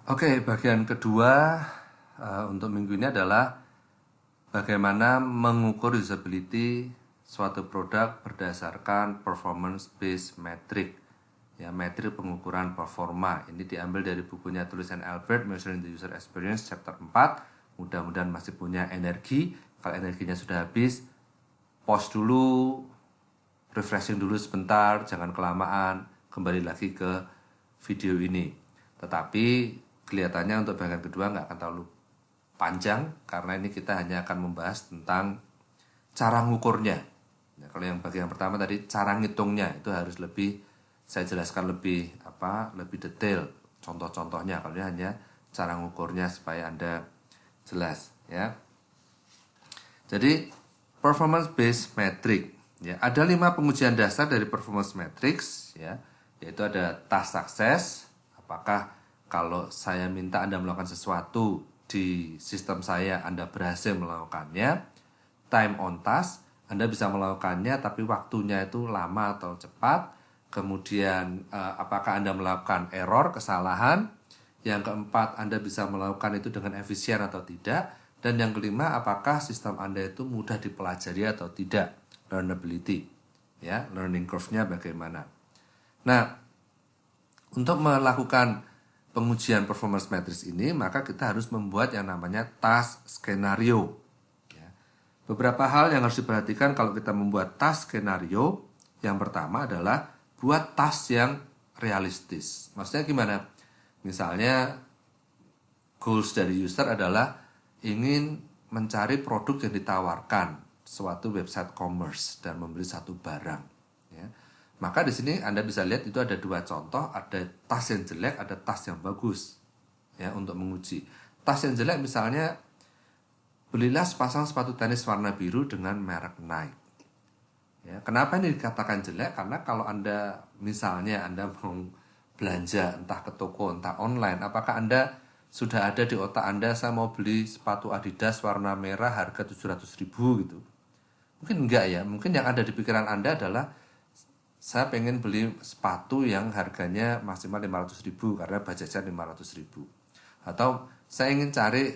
Oke, bagian kedua untuk minggu ini adalah bagaimana mengukur usability suatu produk berdasarkan performance based metric. Ya, metrik pengukuran performa. Ini diambil dari bukunya tulisan Albert, Measuring the User Experience, chapter 4. Mudah-mudahan masih punya energi. Kalau energinya sudah habis, pause dulu, refreshing dulu sebentar, jangan kelamaan, kembali lagi ke video ini. Tetapi kelihatannya untuk bagian kedua nggak akan terlalu panjang, karena ini kita hanya akan membahas tentang cara ngukurnya. Nah, kalau yang bagian pertama tadi cara ngitungnya itu harus lebih saya jelaskan lebih detail contoh-contohnya. Kalau ini hanya cara ngukurnya supaya Anda jelas ya. Jadi performance based metric ya, ada 5 pengujian dasar dari performance matrix ya, yaitu ada task success. Apakah kalau saya minta Anda melakukan sesuatu di sistem saya Anda berhasil melakukannya. Time on task, Anda bisa melakukannya tapi waktunya itu lama atau cepat. Kemudian apakah Anda melakukan error, kesalahan. Yang keempat, Anda bisa melakukan itu dengan efisien atau tidak. Dan yang kelima, apakah sistem Anda itu mudah dipelajari atau tidak, learnability ya, learning curve-nya bagaimana. Nah, untuk melakukan pengujian performance matrix ini, maka kita harus membuat yang namanya task skenario. Beberapa hal yang harus diperhatikan kalau kita membuat task skenario. Yang pertama adalah buat task yang realistis. Maksudnya gimana? Misalnya goals dari user adalah ingin mencari produk yang ditawarkan suatu website commerce dan membeli satu barang. Ya. Maka di sini Anda bisa lihat itu ada 2 contoh, ada task yang jelek, ada task yang bagus. Ya, untuk menguji. Task yang jelek misalnya, belilah sepasang sepatu tenis warna biru dengan merek Nike. Ya, kenapa ini dikatakan jelek? Karena kalau Anda misalnya Anda mau belanja entah ke toko entah online, apakah Anda sudah ada di otak Anda saya mau beli sepatu Adidas warna merah harga 700.000 gitu? Mungkin enggak ya. Mungkin yang ada di pikiran Anda adalah saya pengen beli sepatu yang harganya maksimal 500.000 karena budgetnya 500.000. Atau saya ingin cari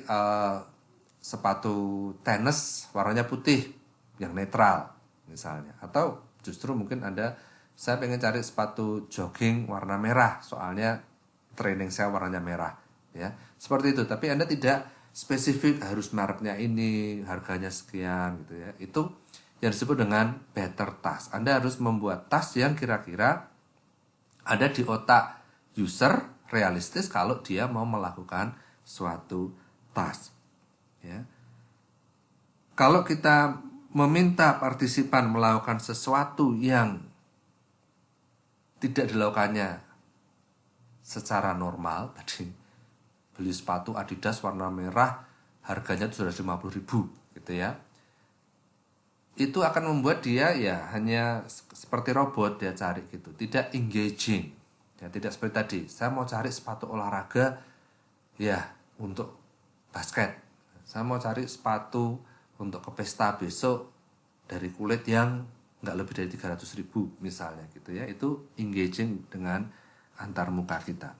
sepatu tenis warnanya putih yang netral misalnya. Atau justru mungkin saya pengen cari sepatu jogging warna merah soalnya training saya warnanya merah ya. Seperti itu, tapi Anda tidak spesifik harus mereknya ini, harganya sekian gitu ya. Itu yang disebut dengan better task. Anda harus membuat task yang kira-kira ada di otak user, realistis kalau dia mau melakukan suatu task ya. Kalau kita meminta partisipan melakukan sesuatu yang tidak dilakukannya secara normal, tadi beli sepatu Adidas warna merah harganya 750.000 gitu ya, itu akan membuat dia ya hanya seperti robot dia cari gitu, tidak engaging ya, tidak seperti tadi saya mau cari sepatu olahraga ya untuk basket, saya mau cari sepatu untuk ke pesta besok dari kulit yang nggak lebih dari 300.000 misalnya gitu ya. Itu engaging dengan antar muka kita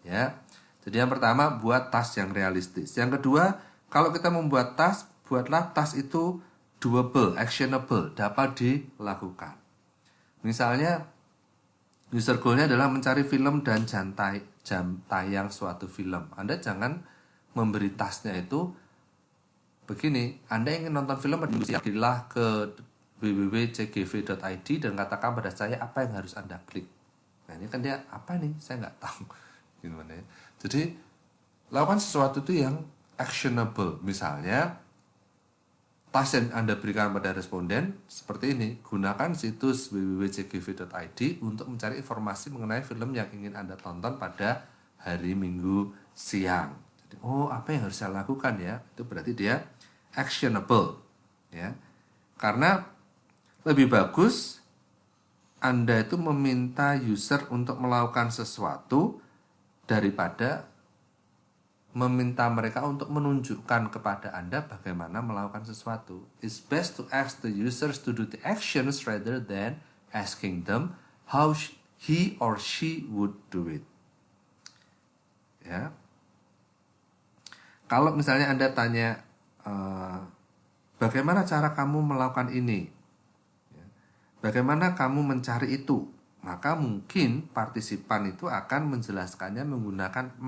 ya. Jadi yang pertama buat task yang realistis. Yang kedua, kalau kita membuat task, buatlah task itu doable, actionable, dapat dilakukan. Misalnya user goal-nya adalah mencari film dan jam tayang suatu film. Anda jangan memberi tasknya itu begini, Anda ingin nonton film, pergilah ke www.cgv.id dan katakan pada saya apa yang harus Anda klik. Nah ini kan dia, apa nih? Saya nggak tahu. Gimana ya? Jadi, lakukan sesuatu itu yang actionable. Misalnya, task yang Anda berikan pada responden seperti ini. Gunakan situs www.cgv.id untuk mencari informasi mengenai film yang ingin Anda tonton pada hari Minggu siang. Jadi, apa yang harus saya lakukan ya? Itu berarti dia actionable ya. Karena lebih bagus Anda itu meminta user untuk melakukan sesuatu daripada meminta mereka untuk menunjukkan kepada Anda bagaimana melakukan sesuatu. It's best to ask the users to do the actions rather than asking them how he or she would do it. Ya. Kalau misalnya Anda tanya, bagaimana cara kamu melakukan ini? Bagaimana kamu mencari itu? Maka mungkin partisipan itu akan menjelaskannya menggunakan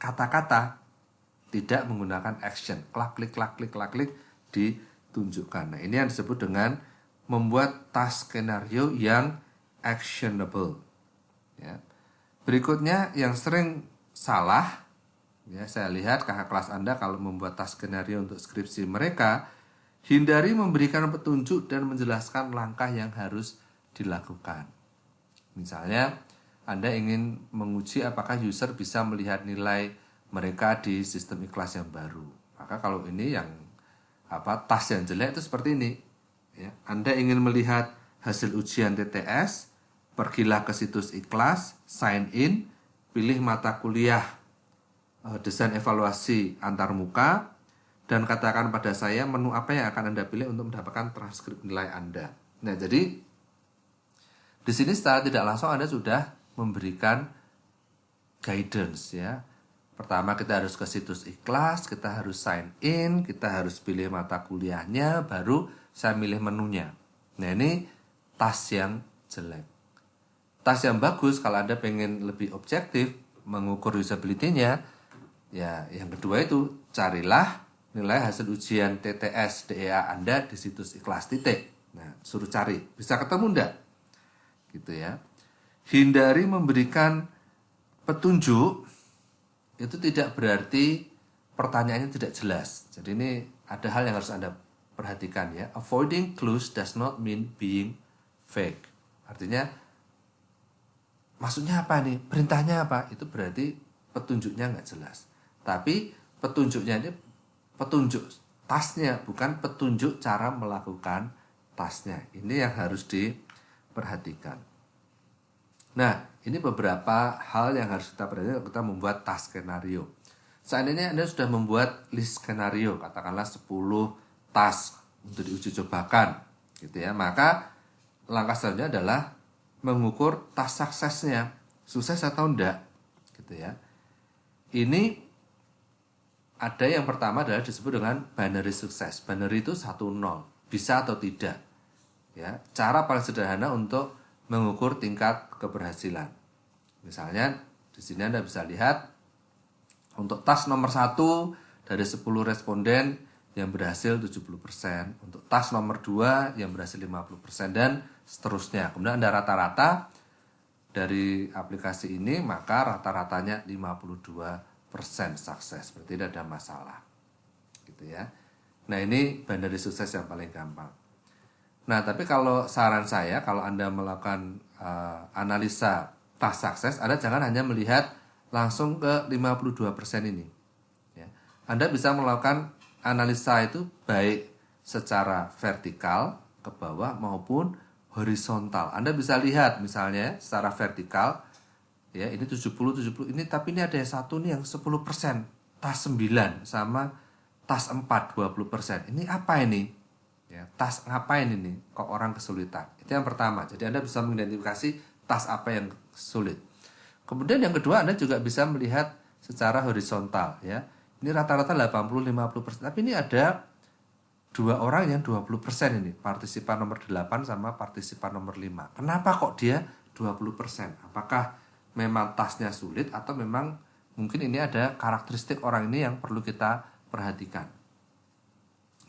kata-kata, tidak menggunakan action. Klak klik ditunjukkan. Nah, ini yang disebut dengan membuat task skenario yang actionable. Ya. Berikutnya yang sering salah, ya, saya lihat kakak kelas Anda kalau membuat task skenario untuk skripsi mereka, hindari memberikan petunjuk dan menjelaskan langkah yang harus dilakukan. Misalnya, Anda ingin menguji apakah user bisa melihat nilai mereka di sistem ikhlas yang baru. Maka kalau ini yang task yang jelek itu seperti ini. Ya, Anda ingin melihat hasil ujian TTS, pergilah ke situs ikhlas, sign in, pilih mata kuliah desain evaluasi antarmuka, dan katakan pada saya menu apa yang akan Anda pilih untuk mendapatkan transkrip nilai Anda. Nah, jadi di sini secara tidak langsung Anda sudah memberikan guidance, ya. Pertama kita harus ke situs ikhlas, kita harus sign in, kita harus pilih mata kuliahnya, baru saya milih menunya. Nah, ini task yang jelek. Task yang bagus kalau Anda pengen lebih objektif mengukur usability-nya, ya yang kedua itu carilah nilai hasil ujian TTS DEA Anda di situs ikhlas titik. Nah, suruh cari, bisa ketemu enggak? Gitu ya. Hindari memberikan petunjuk, itu tidak berarti pertanyaannya tidak jelas. Jadi ini ada hal yang harus Anda perhatikan, ya. Avoiding clues does not mean being vague. Artinya maksudnya apa nih? Perintahnya apa? Itu berarti petunjuknya nggak jelas. Tapi petunjuknya ini petunjuk tasnya, bukan petunjuk cara melakukan tasnya. Ini yang harus diperhatikan. Nah, ini beberapa hal yang harus kita perhatikan kita membuat task skenario. Seandainya Anda sudah membuat list skenario, katakanlah 10 task untuk diuji cobakan, gitu ya. Maka langkah selanjutnya adalah mengukur task suksesnya, sukses atau enggak, gitu ya. Ini ada yang pertama adalah disebut dengan binary sukses. Binary itu 1-0, bisa atau tidak. Ya, cara paling sederhana untuk mengukur tingkat keberhasilan. Misalnya di sini Anda bisa lihat untuk task nomor 1 dari 10 responden yang berhasil 70%, untuk task nomor 2 yang berhasil 50% dan seterusnya. Kemudian Anda rata-rata dari aplikasi ini, maka rata-ratanya 52% sukses, berarti tidak ada masalah, gitu ya. Nah, ini binary sukses yang paling gampang. Nah, tapi kalau saran saya, kalau Anda melakukan analisa task sukses, Anda jangan hanya melihat langsung ke 52% ini, ya. Anda bisa melakukan analisa itu baik secara vertikal ke bawah maupun horizontal. Anda bisa lihat misalnya secara vertikal, ya ini 70 ini, tapi ini ada yang satu nih yang 10%, tas 9 sama tas 4 20%. Ini apa ini? Ya, tas ngapain ini? Kok orang kesulitan? Itu yang pertama. Jadi Anda bisa mengidentifikasi tas apa yang sulit. Kemudian yang kedua, Anda juga bisa melihat secara horizontal, ya. Ini rata-rata 80-50%, tapi ini ada 2 orang yang 20% ini, partisipan nomor 8 sama partisipan nomor 5. Kenapa kok dia 20%? Apakah memang tasnya sulit atau memang mungkin ini ada karakteristik orang ini yang perlu kita perhatikan?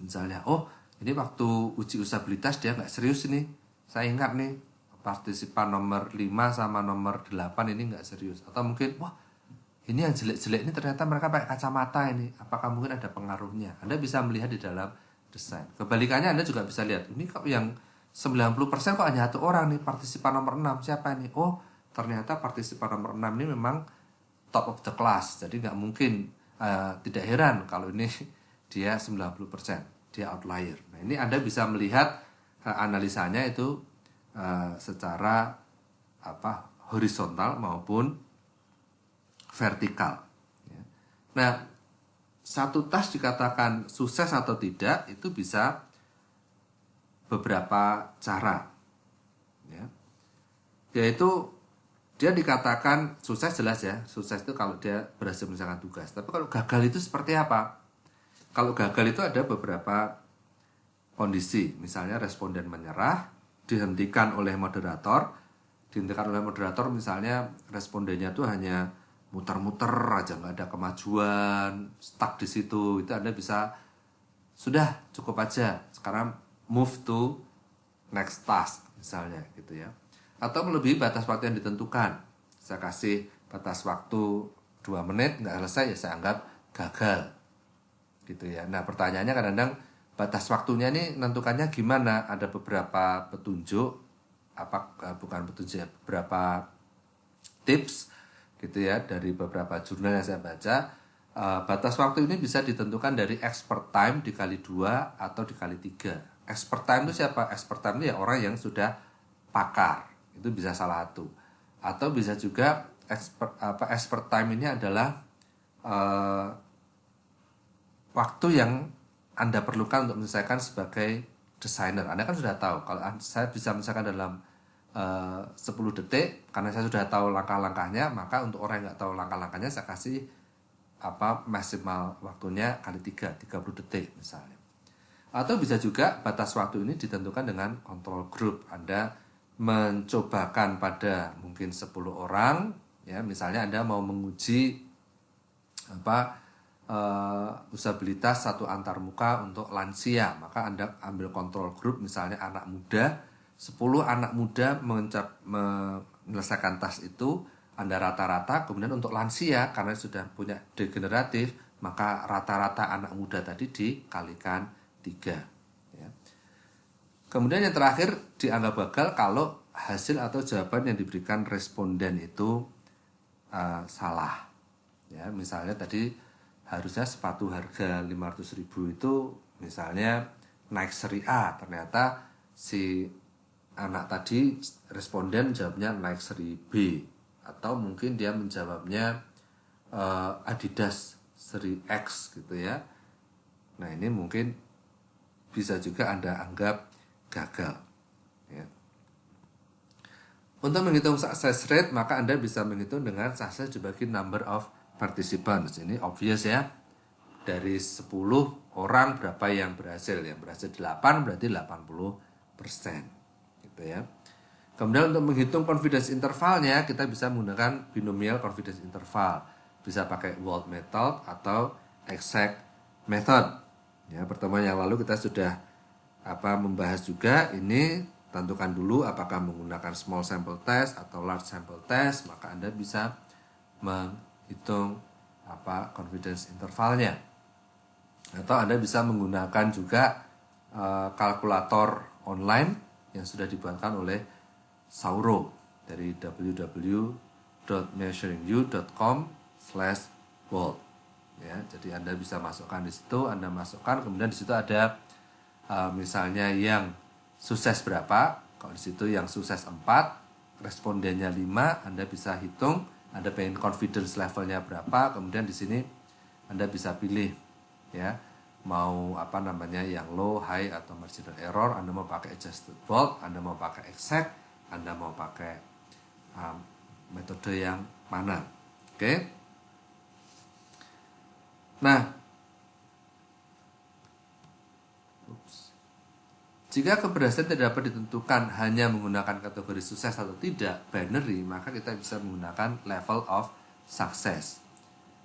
Misalnya, oh ini waktu uji usabilitas dia nggak serius ini. Saya ingat nih, partisipan nomor 5 sama nomor 8 ini nggak serius. Atau mungkin, wah ini yang jelek-jelek ini ternyata mereka pakai kacamata ini. Apakah mungkin ada pengaruhnya? Anda bisa melihat di dalam desain. Kebalikannya Anda juga bisa lihat, ini kok yang 90% kok hanya 1 orang nih, partisipan nomor 6. Siapa ini? Oh, ternyata partisipan nomor 6 ini memang top of the class. Jadi nggak mungkin, tidak heran kalau ini dia 90%, dia outlier. Nah, ini Anda bisa melihat analisanya itu secara horizontal maupun vertikal. Nah, satu task dikatakan sukses atau tidak itu bisa beberapa cara, ya. Yaitu dia dikatakan sukses jelas ya, sukses itu kalau dia berhasil menyelesaikan tugas. Tapi kalau gagal itu seperti apa? Kalau gagal itu ada beberapa kondisi, misalnya responden menyerah, dihentikan oleh moderator. Dihentikan oleh moderator misalnya respondennya tuh hanya muter-muter aja, nggak ada kemajuan, stuck di situ. Itu Anda bisa, sudah cukup aja, sekarang move to next task misalnya gitu ya. Atau melebihi batas waktu yang ditentukan. Saya kasih batas waktu 2 menit, nggak selesai ya saya anggap gagal gitu ya. Nah pertanyaannya kadang-kadang batas waktunya ini menentukannya gimana? Ada beberapa petunjuk, bukan petunjuk ya, beberapa tips gitu ya dari beberapa jurnal yang saya baca. Batas waktu ini bisa ditentukan dari expert time dikali 2 atau dikali 3. Expert time itu siapa? Expert time itu ya orang yang sudah pakar, itu bisa salah satu. Atau bisa juga expert time ini adalah waktu yang Anda perlukan untuk menyelesaikan sebagai desainer. Anda kan sudah tahu, kalau saya bisa menyelesaikan dalam 10 detik, karena saya sudah tahu langkah-langkahnya, maka untuk orang yang nggak tahu langkah-langkahnya, saya kasih maksimal waktunya kali 3, 30 detik misalnya. Atau bisa juga batas waktu ini ditentukan dengan control group. Anda mencobakan pada mungkin 10 orang, ya misalnya Anda mau menguji usabilitas satu antarmuka untuk lansia, maka Anda ambil kontrol grup misalnya anak muda, 10 anak muda menyelesaikan tas itu, Anda rata-rata, kemudian untuk lansia karena sudah punya degeneratif, maka rata-rata anak muda tadi dikalikan 3 ya. Kemudian yang terakhir dianggap gagal kalau hasil atau jawaban yang diberikan responden itu salah ya. Misalnya tadi harusnya sepatu harga 500.000 itu misalnya naik seri A, ternyata si anak tadi responden jawabnya naik seri B, atau mungkin dia menjawabnya Adidas seri X gitu ya. Nah ini mungkin bisa juga Anda anggap gagal ya. Untuk menghitung success rate, maka Anda bisa menghitung dengan success dibagi number of participants. Ini obvious ya. Dari 10 orang berapa yang berhasil? Yang berhasil 8 berarti 80% gitu ya. Kemudian untuk menghitung confidence intervalnya, kita bisa menggunakan binomial confidence interval. Bisa pakai Wald method atau exact method. Ya, pertemuan yang lalu kita sudah membahas juga ini. Tentukan dulu apakah menggunakan small sample test atau large sample test, maka Anda bisa menghitung confidence intervalnya. Atau Anda bisa menggunakan juga kalkulator online yang sudah dibuatkan oleh Sauro dari www.measuringyou.com/Wald ya. Jadi Anda bisa masukkan di situ, Anda masukkan, kemudian di situ ada misalnya yang sukses berapa. Kalau di situ yang sukses 4, respondennya 5, Anda bisa hitung Anda pengen confidence levelnya berapa. Kemudian di sini Anda bisa pilih ya, mau yang low, high atau marginal error. Anda mau pakai adjusted Wald, Anda mau pakai exact, Anda mau pakai metode yang mana. Oke. Nah, jika keberhasilan tidak dapat ditentukan hanya menggunakan kategori sukses atau tidak, binary, maka kita bisa menggunakan level of success.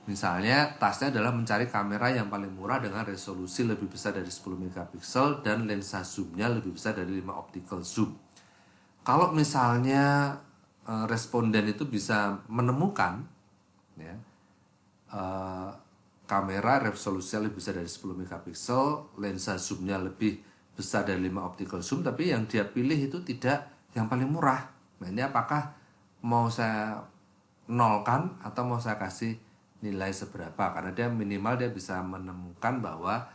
Misalnya, tasnya adalah mencari kamera yang paling murah dengan resolusi lebih besar dari 10 megapiksel dan lensa zoom-nya lebih besar dari 5 optical zoom. Kalau misalnya responden itu bisa menemukan ya, kamera resolusinya lebih besar dari 10 megapiksel, lensa zoom-nya lebih besar dari 5 optical zoom, tapi yang dia pilih itu tidak yang paling murah. Nah ini apakah mau saya nolkan atau mau saya kasih nilai seberapa? Karena dia minimal dia bisa menemukan bahwa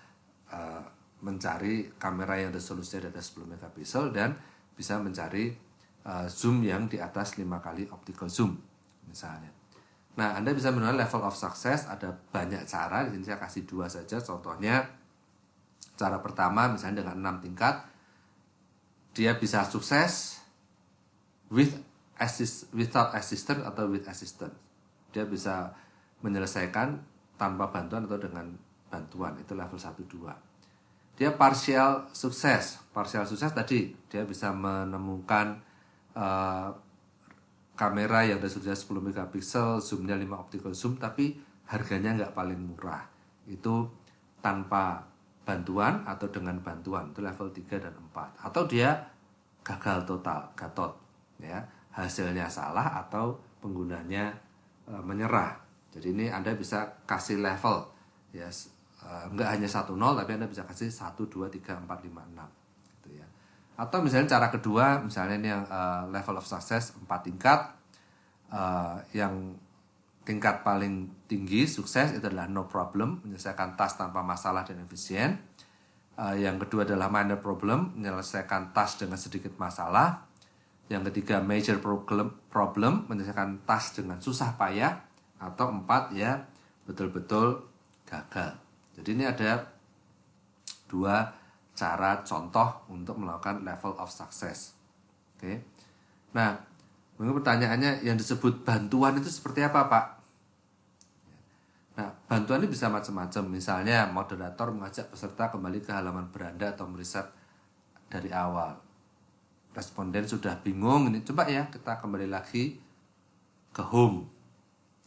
mencari kamera yang resolusinya di atas 10 megapiksel dan bisa mencari zoom yang di atas 5 kali optical zoom misalnya. Nah, Anda bisa menilai level of success, ada banyak cara. Di sini saya kasih 2 saja. Contohnya, cara pertama misalnya dengan 6 tingkat, dia bisa sukses without assistance atau with assistance. Dia bisa menyelesaikan tanpa bantuan atau dengan bantuan, itu level 1 2. Dia partial sukses. Partial sukses tadi dia bisa menemukan kamera yang resolusinya 10 megapiksel, zoomnya 5 optical zoom, tapi harganya nggak paling murah. Itu tanpa bantuan atau dengan bantuan, itu level 3 dan 4. Atau dia gagal total, gatot, ya, hasilnya salah atau penggunanya menyerah. Jadi ini Anda bisa kasih level, ya, nggak hanya 1 0, tapi Anda bisa kasih 1 2 3 4 5 6 gitu ya. Atau misalnya cara kedua, misalnya ini yang level of success 4 tingkat, yang tingkat paling tinggi sukses itu adalah no problem, menyelesaikan task tanpa masalah dan efisien. Yang kedua adalah minor problem, menyelesaikan task dengan sedikit masalah. Yang ketiga major problem, menyelesaikan task dengan susah payah. Atau 4 ya betul-betul gagal. Jadi ini ada 2 cara contoh untuk melakukan level of success. Oke. Nah, mungkin pertanyaannya, yang disebut bantuan itu seperti apa, Pak? Nah, bantuan ini bisa macam-macam. Misalnya, moderator mengajak peserta kembali ke halaman beranda atau meriset dari awal. Responden sudah bingung, ini coba ya kita kembali lagi ke home.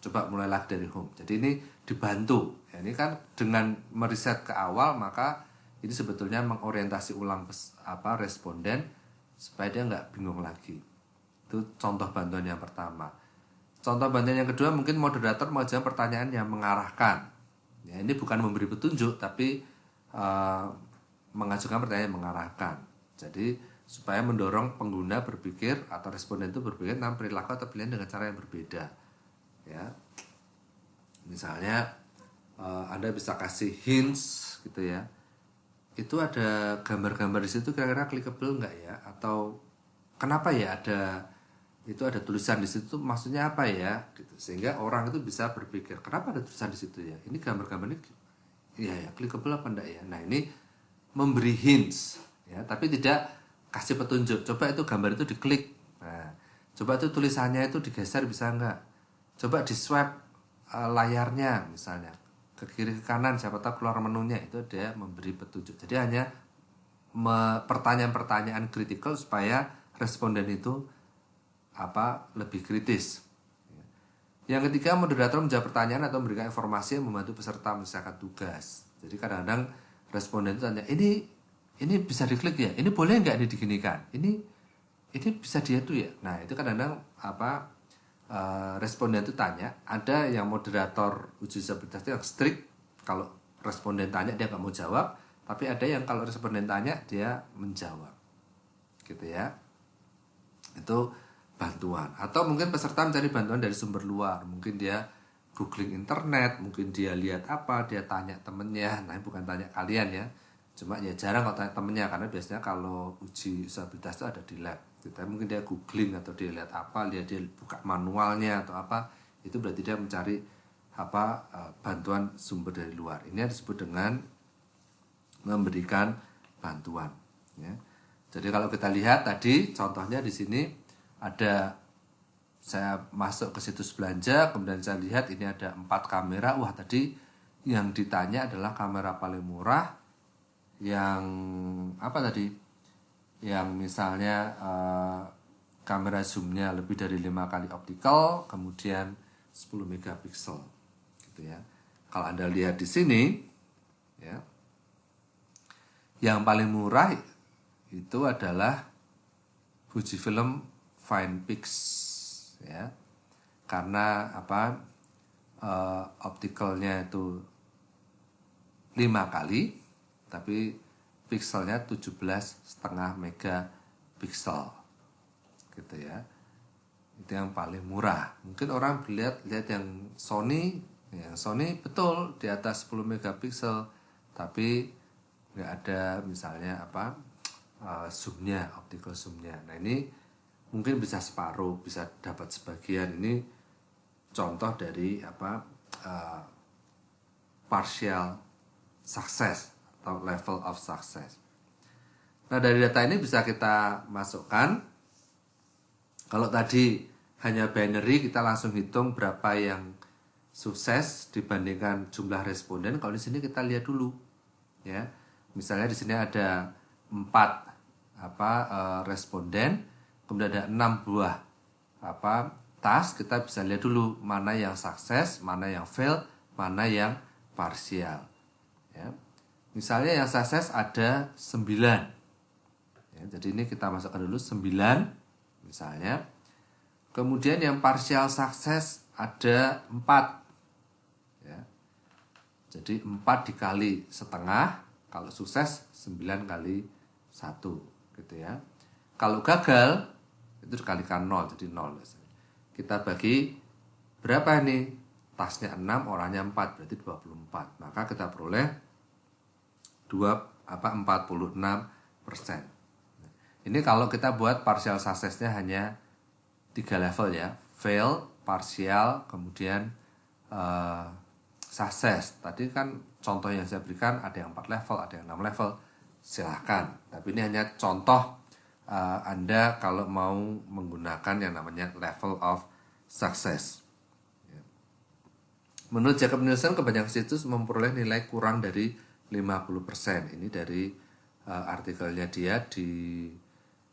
Coba mulai lagi dari home. Jadi ini dibantu. Ya, ini kan dengan meriset ke awal, maka ini sebetulnya mengorientasi ulang responden supaya dia nggak bingung lagi. Itu contoh bantuan yang pertama. Contoh bantuan yang kedua, mungkin moderator mengajukan pertanyaan yang mengarahkan. Ya, ini bukan memberi petunjuk, tapi mengajukan pertanyaan yang mengarahkan. Jadi supaya mendorong pengguna berpikir atau responden itu berpikir tentang perilaku atau pilihan dengan cara yang berbeda. Ya, misalnya Anda bisa kasih hints gitu ya. Itu ada gambar-gambar di situ, kira-kira clickable nggak ya? Atau kenapa ya ada tulisan di situ, maksudnya apa ya gitu, sehingga orang itu bisa berpikir kenapa ada tulisan di situ ya, ini gambar-gambar ini ya clickable apa enggak ya. Nah, ini memberi hints ya, tapi tidak kasih petunjuk. Coba itu gambar itu diklik, nah coba itu tulisannya itu digeser bisa enggak, coba di swipe layarnya misalnya ke kiri ke kanan, siapa tahu keluar menunya. Itu dia memberi petunjuk. Jadi hanya pertanyaan-pertanyaan kritikal supaya responden itu lebih kritis. Yang ketiga, moderator menjawab pertanyaan atau memberikan informasi yang membantu peserta menyelesaikan tugas. Jadi kadang-kadang responden itu tanya, ini bisa diklik ya, ini boleh nggak diginikan, ini bisa dia tuh ya. Nah, itu kadang-kadang responden itu tanya. Ada yang moderator uji usabilitas yang strict, kalau responden tanya dia nggak mau jawab, tapi ada yang kalau responden tanya dia menjawab, gitu ya. Itu bantuan. Atau mungkin peserta mencari bantuan dari sumber luar, mungkin dia googling internet, mungkin dia lihat dia tanya temennya. Nah, bukan tanya kalian ya, cuma ya jarang kalau tanya temennya, karena biasanya kalau uji usabilitas itu ada di lab gitu. Mungkin dia googling atau dia lihat dia buka manualnya atau itu berarti dia mencari bantuan sumber dari luar. Ini disebut dengan memberikan bantuan ya. Jadi kalau kita lihat tadi contohnya di sini, ada saya masuk ke situs belanja, kemudian saya lihat ini ada 4 kamera. Wah, tadi yang ditanya adalah kamera paling murah, yang yang misalnya kamera zoomnya lebih dari 5 kali optical, kemudian 10 megapiksel gitu ya. Kalau Anda lihat di sini ya, yang paling murah itu adalah Fujifilm FinePix ya, karena optikalnya itu 5 kali, tapi pikselnya 17,5 megapiksel gitu ya. Itu yang paling murah. Mungkin orang lihat yang Sony betul di atas 10 megapiksel, tapi nggak ada misalnya zoomnya, optical zoomnya. Nah, ini mungkin bisa separuh, bisa dapat sebagian. Ini contoh dari partial success atau level of success. Nah, dari data ini bisa kita masukkan. Kalau tadi hanya binary, kita langsung hitung berapa yang sukses dibandingkan jumlah responden, kalau di sini kita lihat dulu ya. Misalnya di sini ada 4 responden, kemudian ada 6 buah task, kita bisa lihat dulu mana yang sukses, mana yang fail, mana yang parsial ya. Misalnya yang sukses ada 9 ya, jadi ini kita masukkan dulu 9 misalnya. Kemudian yang partial sukses ada 4 ya. Jadi 4 dikali setengah, kalau sukses 9 kali 1 gitu ya. Kalau gagal itu dikalikan 0, jadi 0. Kita bagi berapa ini? Tasnya 6, orangnya 4, berarti 24. Maka kita peroleh 46%. Ini kalau kita buat partial success-nya hanya 3 level ya, fail, partial, kemudian success. Tadi kan contoh yang saya berikan ada yang 4 level, ada yang 6 level, silahkan. Tapi ini hanya contoh Anda kalau mau menggunakan yang namanya level of success. Menurut Jacob Nielsen, kebanyakan situs memperoleh nilai kurang dari 50%. Ini dari artikelnya dia di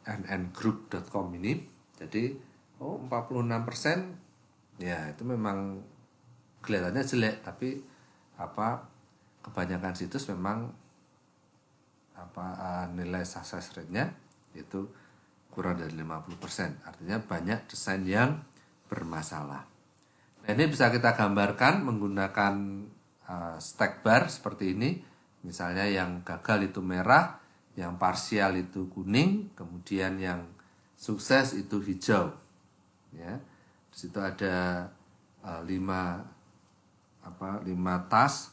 nngroup.com ini. Jadi 46% ya itu memang kelihatannya jelek, tapi kebanyakan situs memang nilai success rate-nya itu kurang dari 50%. Artinya banyak desain yang bermasalah. Nah, ini bisa kita gambarkan menggunakan stack bar seperti ini. Misalnya yang gagal itu merah, yang parsial itu kuning, kemudian yang sukses itu hijau. Ya, di situ ada 5 task: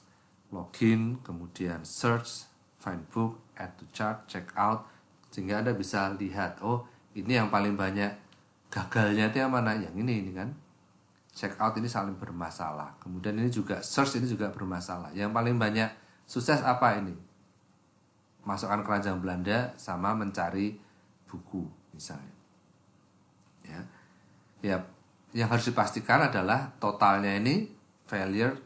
login, kemudian search, find book, add to chart, check out, sehingga Anda bisa lihat, oh ini yang paling banyak gagalnya itu yang mana? Yang ini kan. Check out ini saling bermasalah. Kemudian ini juga search ini juga bermasalah. Yang paling banyak sukses apa ini? Masukkan keranjang Belanda sama mencari buku misalnya. Ya, yang harus dipastikan adalah totalnya ini failure,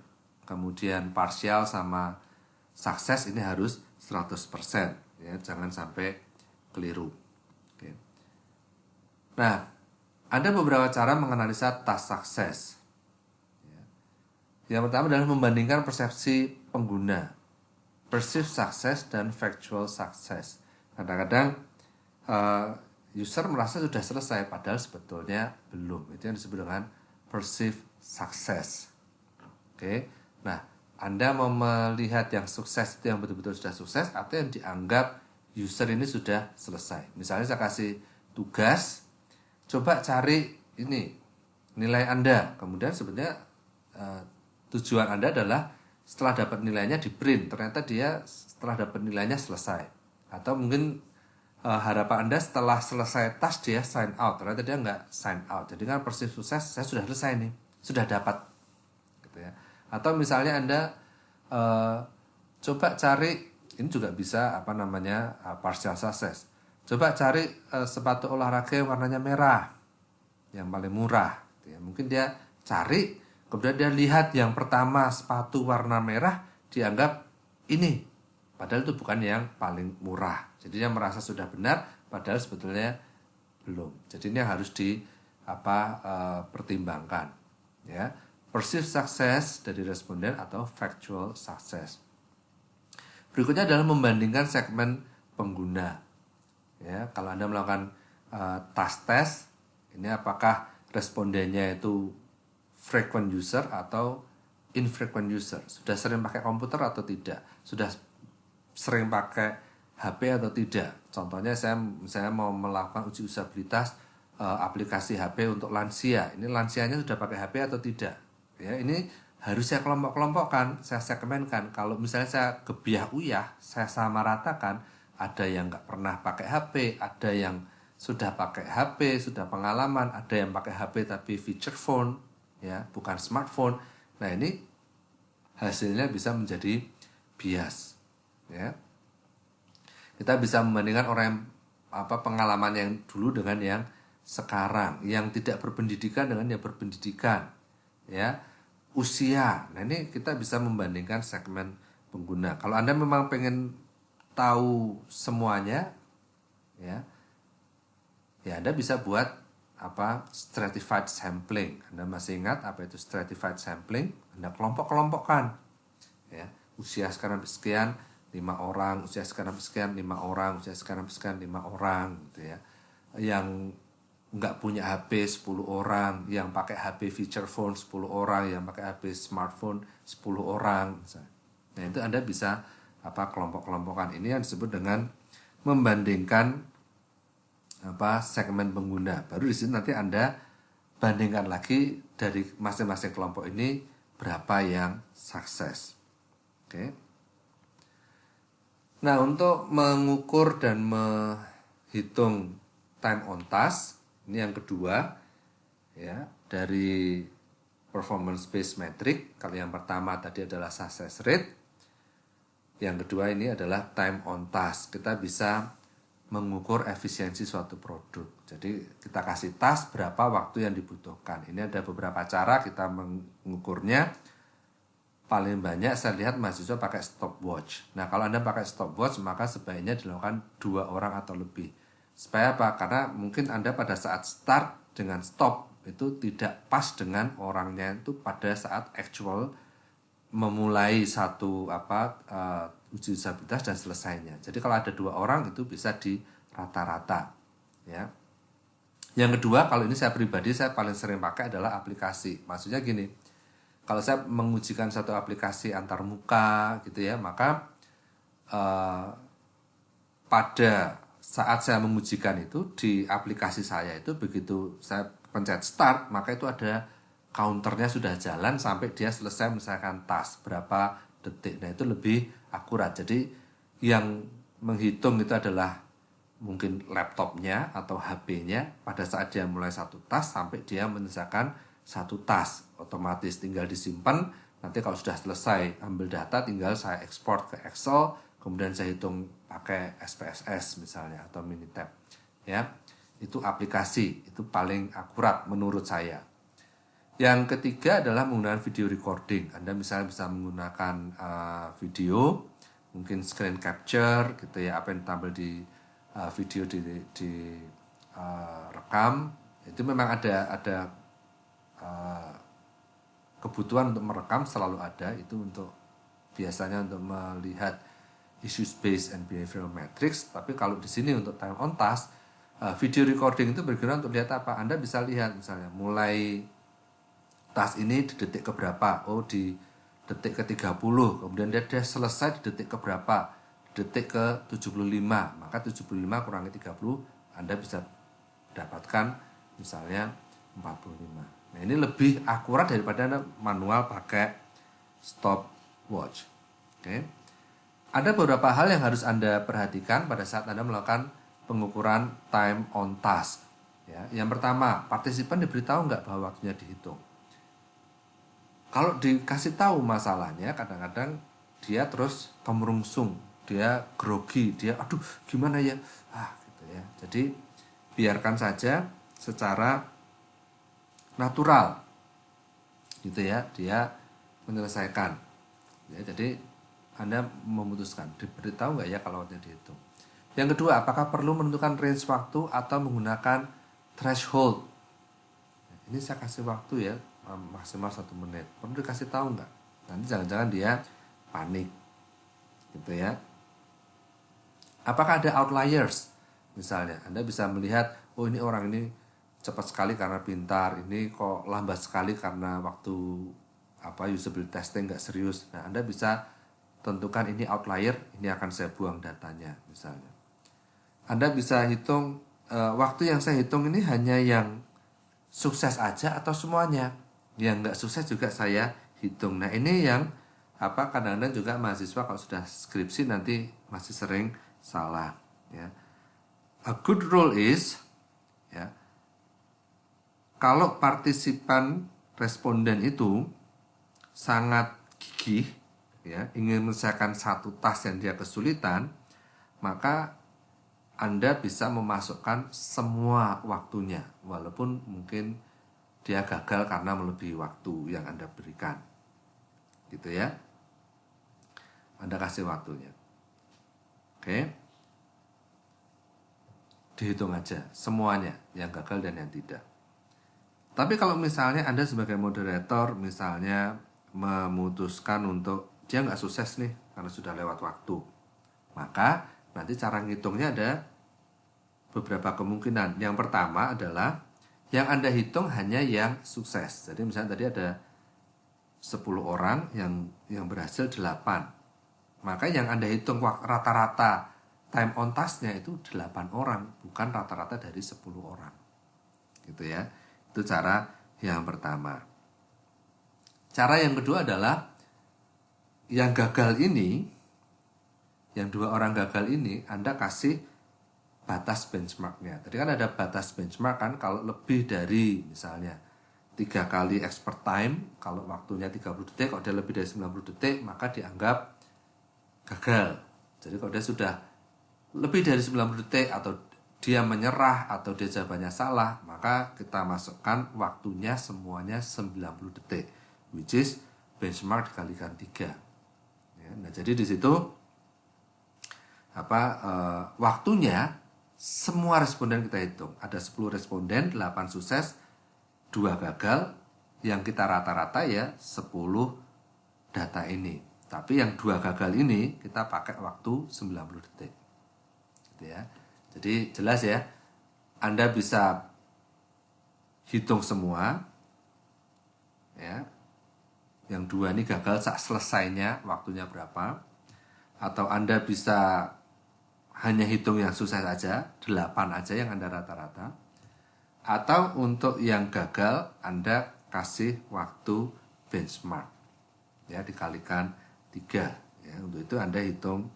kemudian partial sama sukses ini harus 100% ya, jangan sampai keliru. Oke. Nah, ada beberapa cara menganalisa task sukses. Yang pertama adalah membandingkan persepsi pengguna, perceived success dan factual success. Kadang-kadang user merasa sudah selesai, padahal sebetulnya belum. Itu yang disebut dengan perceived success. Oke. Nah, Anda mau melihat yang sukses itu yang betul-betul sudah sukses atau yang dianggap user ini sudah selesai. Misalnya saya kasih tugas, coba cari ini nilai Anda. Kemudian sebenarnya tujuan Anda adalah setelah dapat nilainya di print, ternyata dia setelah dapat nilainya selesai. Atau mungkin harapan Anda setelah selesai task dia sign out, ternyata dia nggak sign out. Jadi kan perceived sukses, saya sudah selesai nih, sudah dapat gitu ya. Atau misalnya Anda coba cari, ini juga bisa partial success. Coba cari sepatu olahraga yang warnanya merah, yang paling murah gitu ya. Mungkin dia cari, kemudian dia lihat yang pertama sepatu warna merah, dianggap ini, padahal itu bukan yang paling murah. Jadi dia merasa sudah benar, padahal sebetulnya belum. Jadi ini harus pertimbangkan. Ya, perceived success dari responden atau factual success. Berikutnya adalah membandingkan segmen pengguna. Ya, kalau Anda melakukan task test, ini apakah respondennya itu frequent user atau infrequent user? Sudah sering pakai komputer atau tidak? Sudah sering pakai HP atau tidak? Contohnya saya mau melakukan uji usabilitas aplikasi HP untuk lansia. Ini lansianya sudah pakai HP atau tidak? Ya, ini harus saya kelompok-kelompokkan, saya segmenkan. Kalau misalnya saya gebiah-uyah, saya samaratakan, ada yang nggak pernah pakai HP, ada yang sudah pakai HP, sudah pengalaman, ada yang pakai HP tapi feature phone, ya, bukan smartphone. Nah, ini hasilnya bisa menjadi bias, ya. Kita bisa membandingkan orang yang pengalaman yang dulu dengan yang sekarang, yang tidak berpendidikan dengan yang berpendidikan, ya. usia. Nah, ini kita bisa membandingkan segmen pengguna. Kalau Anda memang pengen tahu semuanya, ya Anda bisa buat stratified sampling. Anda masih ingat apa itu stratified sampling? Anda kelompok-kelompokkan, ya. Usia sekarang sekian 5 orang, usia sekarang sekian 5 orang, usia sekarang sekian 5 orang, gitu ya. Yang nggak punya HP 10 orang, yang pakai HP feature phone 10 orang, yang pakai HP smartphone 10 orang. Nah, itu Anda bisa kelompok-kelompokan. Ini yang disebut dengan membandingkan segmen pengguna. Baru di sini nanti Anda bandingkan lagi dari masing-masing kelompok ini berapa yang sukses. Oke. Nah, untuk mengukur dan menghitung time on task, ini yang kedua, ya, dari performance based metric. Kalau yang pertama tadi adalah success rate, yang kedua ini adalah time on task. Kita bisa mengukur efisiensi suatu produk. Jadi kita kasih task berapa waktu yang dibutuhkan. Ini ada beberapa cara kita mengukurnya. Paling banyak saya lihat mahasiswa pakai stopwatch. Nah, kalau Anda pakai stopwatch, maka sebaiknya dilakukan 2 orang atau lebih. Supaya apa? Karena mungkin Anda pada saat start dengan stop itu tidak pas dengan orangnya itu pada saat actual memulai satu uji usabilitas dan selesainya. Jadi kalau ada 2 orang itu bisa di rata-rata, ya. Yang kedua, kalau ini saya pribadi saya paling sering pakai adalah aplikasi. Maksudnya gini, kalau saya mengujikan satu aplikasi antar muka gitu ya, maka pada saat saya mengujikan itu di aplikasi saya itu begitu saya pencet start, maka itu ada counternya sudah jalan sampai dia selesai misalkan task berapa detik. Nah, itu lebih akurat. Jadi yang menghitung itu adalah mungkin laptopnya atau HP-nya pada saat dia mulai satu task sampai dia menyelesaikan satu task. Otomatis tinggal disimpan. Nanti kalau sudah selesai ambil data tinggal saya ekspor ke Excel, kemudian saya hitung pakai SPSS misalnya atau Minitab, ya. Itu aplikasi, itu paling akurat menurut saya. Yang ketiga adalah menggunakan video recording. Anda misalnya bisa menggunakan video, mungkin screen capture gitu ya, apa yang tampil di video di rekam. Itu memang ada kebutuhan untuk merekam, selalu ada. Itu untuk biasanya untuk melihat issues based and behavioral metrics. Tapi kalau di sini untuk time on task, video recording itu berguna untuk lihat apa? Anda bisa lihat misalnya mulai task ini di detik keberapa, oh di detik ke 30, kemudian dia selesai di detik keberapa, di detik ke 75, maka 75 kurangi 30, Anda bisa dapatkan misalnya 45. Nah, ini lebih akurat daripada Anda manual pakai stopwatch. Oke. Ada beberapa hal yang harus Anda perhatikan pada saat Anda melakukan pengukuran time on task. Ya, yang pertama, partisipan diberitahu nggak bahwa waktunya dihitung. Kalau dikasih tahu masalahnya, kadang-kadang dia terus kemerungsung, dia grogi, dia aduh gimana ya, gitu ya. Jadi biarkan saja secara natural, gitu ya, dia menyelesaikan. Ya, jadi Anda memutuskan diberitahu nggak ya kalau waktunya dihitung. Yang kedua, apakah perlu menentukan range waktu atau menggunakan threshold? Nah, ini saya kasih waktu ya, maksimal 1 menit. Perlu dikasih tahu nggak? Nanti jangan-jangan dia panik, gitu ya. Apakah ada outliers? Misalnya, Anda bisa melihat, oh ini orang ini cepat sekali karena pintar, ini kok lambat sekali karena waktu usability testing nggak serius. Nah, Anda bisa tentukan ini outlier, ini akan saya buang datanya misalnya. Anda bisa hitung waktu yang saya hitung ini hanya yang sukses aja atau semuanya. Yang nggak sukses juga saya hitung. Nah, ini yang kadang-kadang juga mahasiswa kalau sudah skripsi nanti masih sering salah, ya. A good rule is, ya, kalau partisipan responden itu sangat gigih, ya, ingin menyelesaikan satu task yang dia kesulitan, maka Anda bisa memasukkan semua waktunya, walaupun mungkin dia gagal karena melebihi waktu yang Anda berikan. Gitu ya. Anda kasih waktunya. Oke. Dihitung aja semuanya, yang gagal dan yang tidak. Tapi kalau misalnya Anda sebagai moderator misalnya memutuskan untuk dia nggak sukses nih karena sudah lewat waktu, maka nanti cara ngitungnya ada beberapa kemungkinan. Yang pertama adalah yang Anda hitung hanya yang sukses. Jadi misalnya tadi ada 10 orang yang berhasil 8. Maka yang Anda hitung rata-rata time on task-nya itu 8 orang, bukan rata-rata dari 10 orang. Gitu ya. Itu cara yang pertama. Cara yang kedua adalah yang gagal ini, yang 2 orang gagal ini, Anda kasih batas benchmark-nya. Tadi kan ada batas benchmark kan, kalau lebih dari misalnya 3 kali expert time, kalau waktunya 30 detik, kalau dia lebih dari 90 detik, maka dianggap gagal. Jadi kalau dia sudah lebih dari 90 detik atau dia menyerah atau dia jawabannya salah, maka kita masukkan waktunya semuanya 90 detik, which is benchmark dikalikan 3. Ya, nah jadi di situ waktunya semua responden kita hitung. Ada 10 responden, 8 sukses, 2 gagal, yang kita rata-rata ya 10 data ini. Tapi yang 2 gagal ini kita pakai waktu 90 detik. Gitu ya. Jadi jelas ya, Anda bisa hitung semua ya. Yang 2 ini gagal saat selesainya waktunya berapa, atau Anda bisa hanya hitung yang sukses aja, 8 aja yang Anda rata-rata, atau untuk yang gagal Anda kasih waktu benchmark ya, dikalikan 3 ya. Untuk itu Anda hitung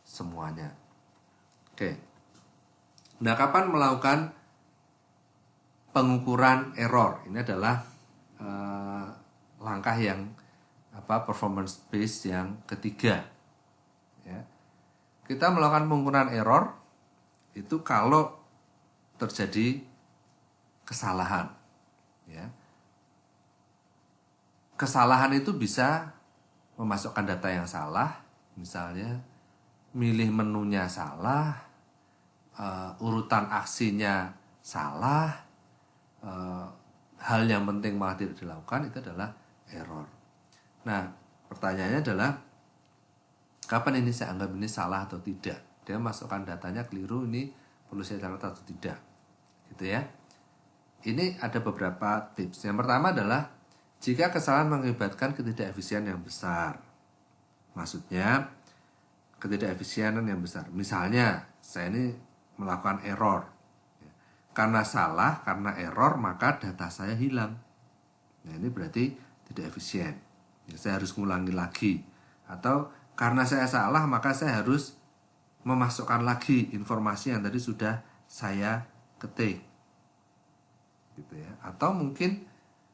semuanya. Oke. Nah, kapan melakukan pengukuran error? Ini adalah langkah yang performance based yang ketiga. Ya. Kita melakukan pengukuran error itu kalau terjadi kesalahan. Ya. Kesalahan itu bisa memasukkan data yang salah, misalnya milih menunya salah, urutan aksinya salah, hal yang penting malah tidak dilakukan, itu adalah error. Nah, pertanyaannya adalah kapan ini saya anggap ini salah atau tidak? Dia masukkan datanya keliru, ini perlu saya catat atau tidak? Gitu ya. Ini ada beberapa tips. Yang pertama adalah jika kesalahan mengakibatkan ketidakefisienan yang besar. Maksudnya ketidakefisienan yang besar. Misalnya saya ini melakukan error. Karena salah, karena error, maka data saya hilang. Nah, ini berarti tidak efisien. Ya, saya harus ngulangi lagi. Atau karena saya salah, maka saya harus memasukkan lagi informasi yang tadi sudah saya ketik. Gitu ya. Atau mungkin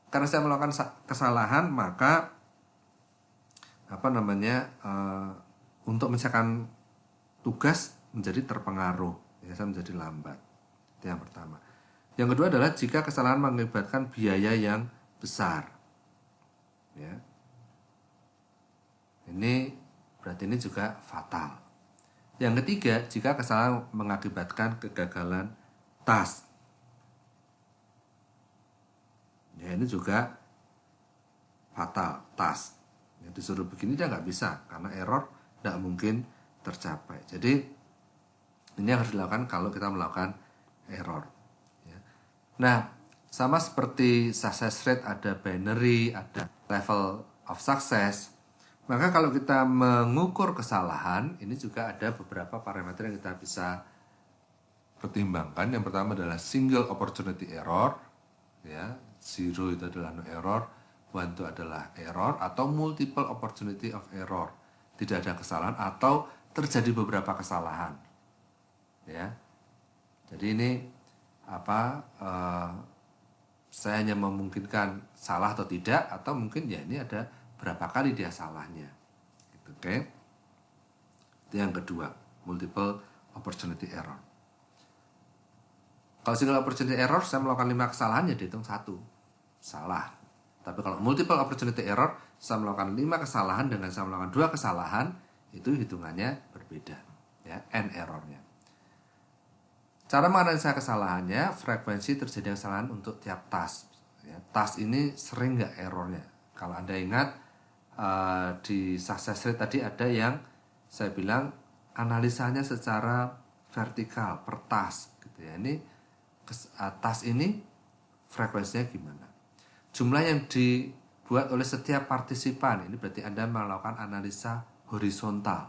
karena saya melakukan kesalahan, maka untuk menyelesaikan tugas menjadi terpengaruh. Ya, saya menjadi lambat. Itu yang pertama. Yang kedua adalah jika kesalahan mengakibatkan biaya yang besar. Ya. Ini berarti ini juga fatal. Yang ketiga, jika kesalahan mengakibatkan kegagalan task. Ya, ini juga fatal, task. Ya, disuruh begini dia nggak bisa karena error nggak mungkin tercapai. Jadi ini yang harus dilakukan kalau kita melakukan error. Ya. Nah, sama seperti success rate ada binary, ada level of success. Maka kalau kita mengukur kesalahan, ini juga ada beberapa parameter yang kita bisa pertimbangkan. Yang pertama adalah single opportunity error. Ya, 0 itu adalah no error, 1 itu adalah error, atau multiple opportunity of error. Tidak ada kesalahan atau terjadi beberapa kesalahan. Ya, jadi ini saya hanya memungkinkan salah atau tidak, atau mungkin ya ini ada berapa kali dia salahnya, gitu, oke? Itu yang kedua, multiple opportunity error. Kalau single opportunity error, saya melakukan 5 kesalahan ya dihitung 1, salah. Tapi kalau multiple opportunity error, saya melakukan 5 kesalahan dengan saya melakukan 2 kesalahan, itu hitungannya berbeda, ya, N errornya. Cara menganalisa kesalahannya, frekuensi terjadi kesalahan untuk tiap task. Ya, task ini sering nggak errornya. Kalau Anda ingat di success rate tadi ada yang saya bilang analisanya secara vertikal per task. Gitu ya. Ini task ini frekuensinya gimana? Jumlah yang dibuat oleh setiap partisipan, ini berarti Anda melakukan analisa horizontal.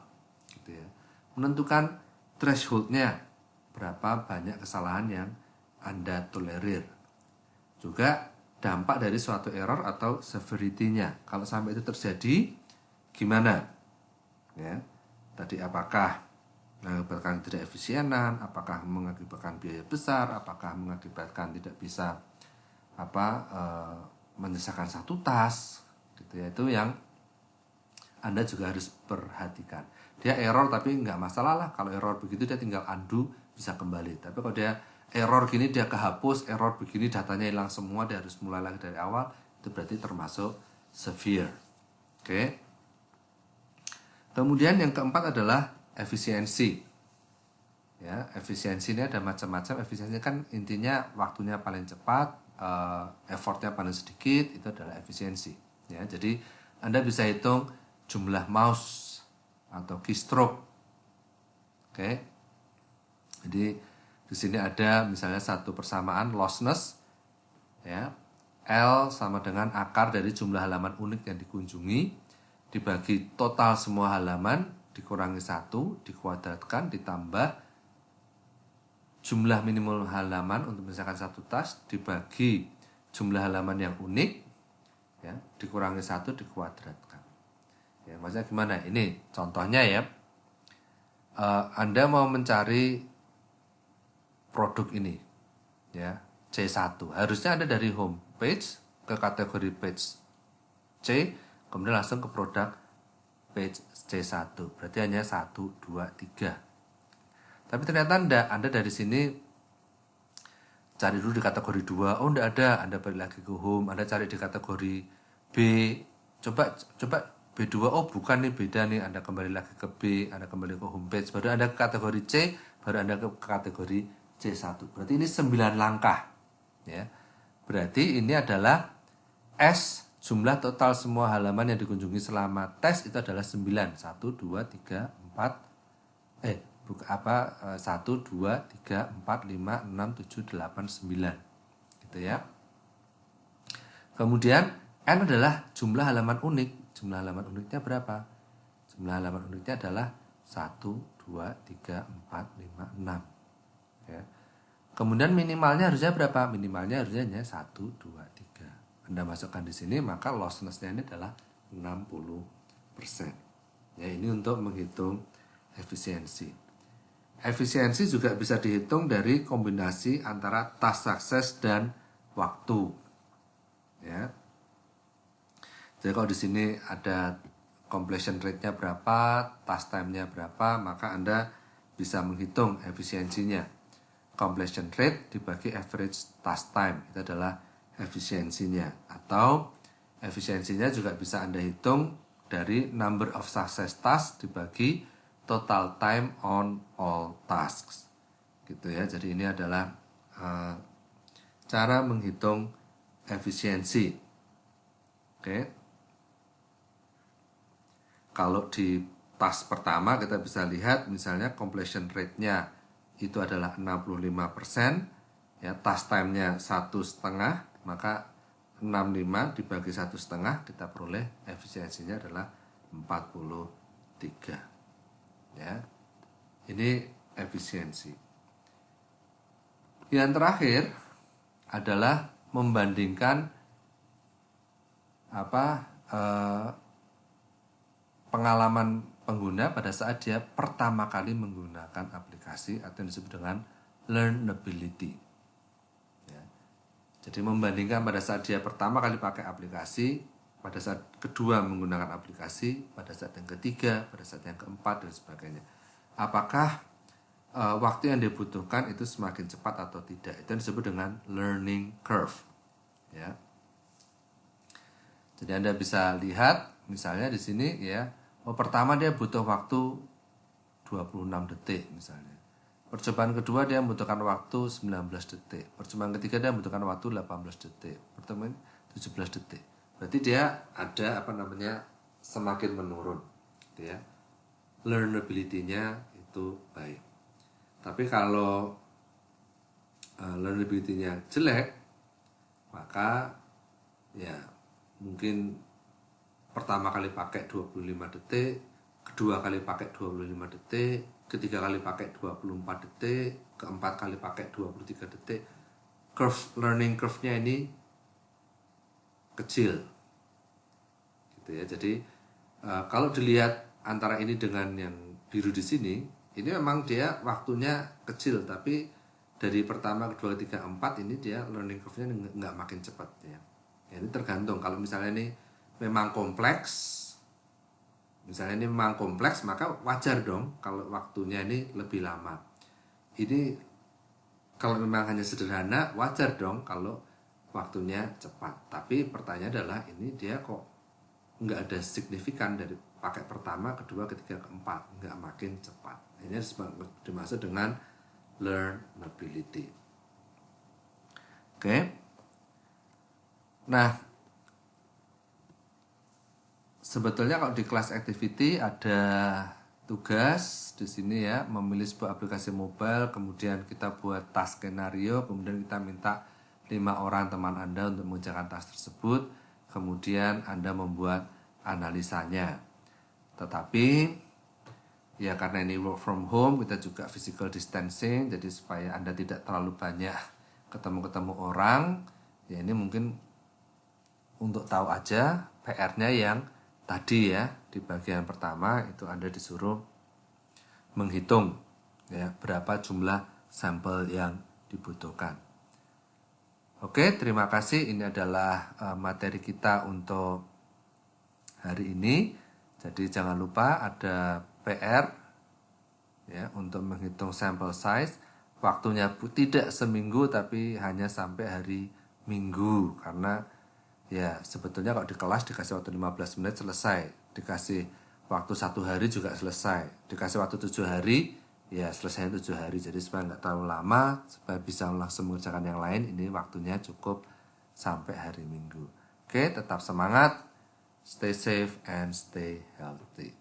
Gitu ya. Menentukan thresholdnya, berapa banyak kesalahan yang Anda tolerir. Juga dampak dari suatu error atau severity-nya. Kalau sampai itu terjadi, gimana? Ya, tadi apakah mengakibatkan tidak efisienan, apakah mengakibatkan biaya besar, apakah mengakibatkan tidak bisa menyelesaikan satu task, gitu ya. Itu yang Anda juga harus perhatikan. Dia error tapi nggak masalah lah. Kalau error begitu dia tinggal undo, bisa kembali. Tapi kalau dia error gini dia kehapus, error begini datanya hilang semua, dia harus mulai lagi dari awal, itu berarti termasuk severe. Oke. Kemudian yang keempat adalah efisiensi. Ya, efisiensi ini ada macam-macam. Efisiensi kan intinya waktunya paling cepat, effortnya paling sedikit, itu adalah efisiensi. Ya, jadi Anda bisa hitung jumlah mouse atau keystroke. Oke. Jadi di sini ada misalnya satu persamaan lostness, ya, L sama dengan akar dari jumlah halaman unik yang dikunjungi dibagi total semua halaman dikurangi 1 dikuadratkan ditambah jumlah minimal halaman untuk menyelesaikan satu task dibagi jumlah halaman yang unik, ya, dikurangi 1 dikuadratkan. Ya, maksudnya gimana? Ini contohnya ya. Anda mau mencari produk ini, ya, C1. Harusnya Anda dari home page ke kategori page C, kemudian langsung ke produk page C1. Berarti hanya 1, 2, 3. Tapi ternyata Anda dari sini cari dulu di kategori 2. Oh, enggak ada. Anda balik lagi ke home, Anda cari di kategori B. Coba B2. Oh, bukan nih, beda nih. Anda kembali lagi ke B, Anda kembali ke home page, baru Anda ke kategori C, baru Anda ke kategori C1. Berarti ini 9 langkah, ya. Berarti ini adalah S, jumlah total semua halaman yang dikunjungi selama tes itu adalah 9. 1 2 3 4 1 2 3 4 5 6 7 8 9. Gitu ya. Kemudian N adalah jumlah halaman unik. Jumlah halaman uniknya berapa? Jumlah halaman uniknya adalah 1 2 3 4 5 6. Ya. Kemudian minimalnya harusnya berapa? Minimalnya harusnya hanya 1 2 3. Anda masukkan di sini, maka lostness-nya ini adalah 60%. Ya, ini untuk menghitung efisiensi. Efisiensi juga bisa dihitung dari kombinasi antara task success dan waktu. Ya. Jadi kalau di sini ada completion rate-nya berapa, task time-nya berapa, maka Anda bisa menghitung efisiensinya. Completion rate dibagi average task time, itu adalah efisiensinya. Atau efisiensinya juga bisa Anda hitung dari number of success tasks dibagi total time on all tasks. Gitu ya. Jadi ini adalah cara menghitung efisiensi. Oke. Kalau di task pertama kita bisa lihat misalnya completion rate-nya itu adalah 65%, ya, task time-nya 1,5, maka 65 dibagi 1,5 kita peroleh efisiensinya adalah 43. Ya. Ini efisiensi. Yang terakhir adalah membandingkan pengalaman pengguna pada saat dia pertama kali menggunakan aplikasi atau yang disebut dengan learnability. Ya. Jadi membandingkan pada saat dia pertama kali pakai aplikasi, pada saat kedua menggunakan aplikasi, pada saat yang ketiga, pada saat yang keempat dan sebagainya. Apakah waktu yang dibutuhkan itu semakin cepat atau tidak? Itu yang disebut dengan learning curve. Ya. Jadi Anda bisa lihat misalnya di sini ya, pertama dia butuh waktu 26 detik misalnya. Percobaan kedua dia membutuhkan waktu 19 detik. Percobaan ketiga dia membutuhkan waktu 18 detik. Pertemuan 17 detik. Berarti dia ada semakin menurun gitu ya. Learnability-nya itu baik. Tapi kalau learnability-nya jelek, maka ya mungkin pertama kali pakai 25 detik, kedua kali pakai 25 detik, ketiga kali pakai 24 detik, keempat kali pakai 23 detik. Learning curve-nya ini kecil gitu ya. Jadi kalau dilihat antara ini dengan yang biru di sini, ini memang dia waktunya kecil, tapi dari pertama, kedua, ketiga, empat ini dia learning curve-nya nggak makin cepat ya. Ya, ini tergantung. Kalau misalnya ini memang kompleks, maka wajar dong kalau waktunya ini lebih lama. Ini kalau memang hanya sederhana, wajar dong kalau waktunya cepat. Tapi pertanyaan adalah ini dia kok nggak ada signifikan dari pakai pertama, kedua, ketiga, keempat, nggak makin cepat. Ini dimaksud dengan learnability. Oke. Nah, sebetulnya kalau di class activity ada tugas di sini ya, memilih sebuah aplikasi mobile, kemudian kita buat task skenario, kemudian kita minta 5 orang teman Anda untuk mengerjakan task tersebut, kemudian Anda membuat analisanya. Tetapi ya karena ini work from home, kita juga physical distancing, jadi supaya Anda tidak terlalu banyak ketemu orang, ya ini mungkin untuk tahu aja PR-nya yang tadi ya, di bagian pertama itu Anda disuruh menghitung ya berapa jumlah sampel yang dibutuhkan. Oke, terima kasih. Ini adalah materi kita untuk hari ini. Jadi jangan lupa ada PR ya untuk menghitung sampel size. Waktunya tidak seminggu tapi hanya sampai hari Minggu, karena ya sebetulnya kalau di kelas dikasih waktu 15 menit selesai, dikasih waktu 1 hari juga selesai, dikasih waktu 7 hari ya selesai 7 hari. Jadi supaya nggak terlalu lama, supaya bisa langsung mengerjakan yang lain, ini waktunya cukup sampai hari Minggu. Oke, tetap semangat, stay safe and stay healthy.